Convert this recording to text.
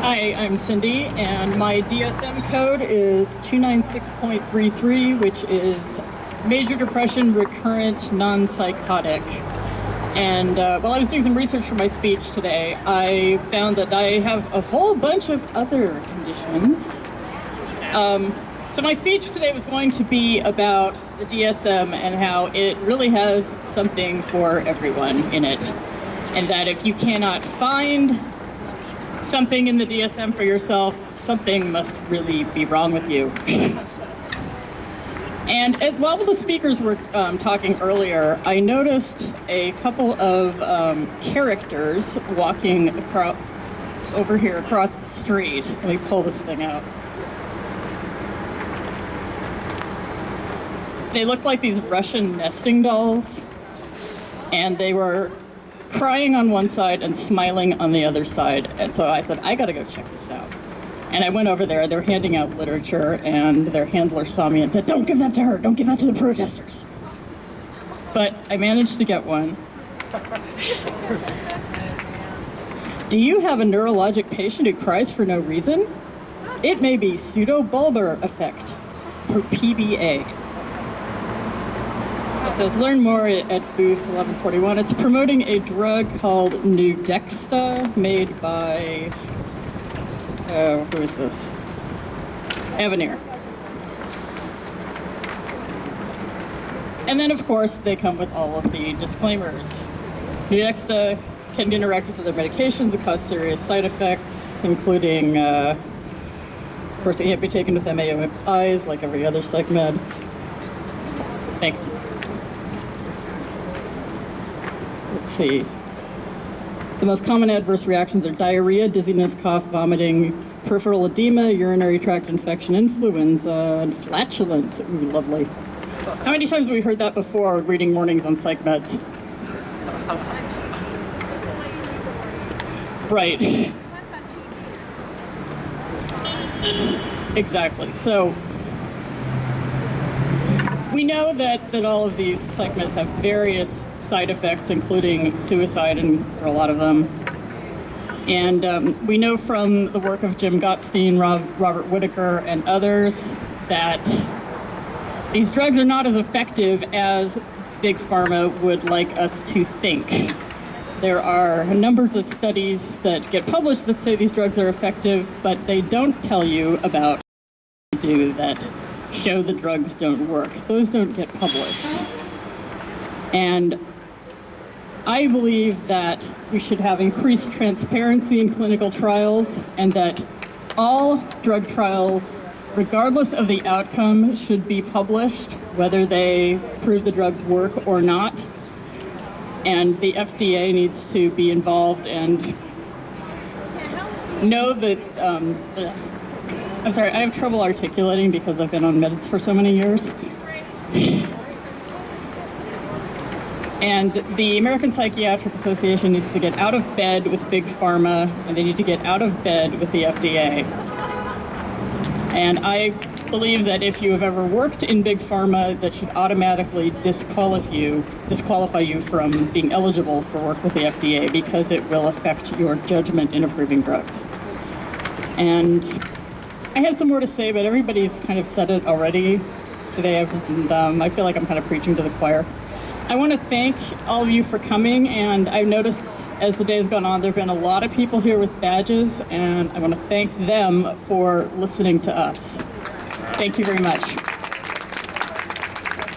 Hi, I'm Cindy, and my DSM code is 296.33, which is major depression, recurrent, non-psychotic. And while I was doing some research for my speech today, I found that I have a whole bunch of other conditions. So my speech today was going to be about the DSM and how it really has something for everyone in it. And that if you cannot find something in the DSM for yourself, something must really be wrong with you. And while the speakers were talking earlier, I noticed a couple of characters walking over here across the street. Let me pull this thing out. They looked like these Russian nesting dolls, and they were crying on one side and smiling on the other side. And so I said, I gotta go check this out. And I went over there, they're handing out literature, and their handler saw me and said, don't give that to her, don't give that to the protesters. But I managed to get one. Do you have a neurologic patient who cries for no reason? It may be pseudobulbar effect, or PBA. It says, learn more at booth 1141. It's promoting a drug called Nudexta, made by, who is this? Avenir. And then, of course, they come with all of the disclaimers. Nudexta can interact with other medications and cause serious side effects, including, of course, it can't be taken with MAOIs like every other psych med. Thanks. Let's see. The most common adverse reactions are diarrhea, dizziness, cough, vomiting, peripheral edema, urinary tract infection, influenza, and flatulence. Ooh, lovely. How many times have we heard that before reading warnings on psych meds? Right. Exactly. So we know that all of these psych meds have various side effects, including suicide, and for a lot of them. And we know from the work of Jim Gottstein, Robert Whitaker, and others that these drugs are not as effective as Big Pharma would like us to think. There are numbers of studies that get published that say these drugs are effective, but they don't tell you about that show the drugs don't work. Those don't get published. And I believe that we should have increased transparency in clinical trials, and that all drug trials, regardless of the outcome, should be published, whether they prove the drugs work or not. And the FDA needs to be involved and know that, I'm sorry, I have trouble articulating because I've been on meds for so many years. And the American Psychiatric Association needs to get out of bed with Big Pharma, and they need to get out of bed with the FDA. And I believe that if you have ever worked in Big Pharma, that should automatically disqualify you from being eligible for work with the FDA, because it will affect your judgment in approving drugs. And I had some more to say, but everybody's kind of said it already today, and I feel like I'm kind of preaching to the choir. I want to thank all of you for coming, and I've noticed as the day's gone on, there have been a lot of people here with badges, and I want to thank them for listening to us. Thank you very much.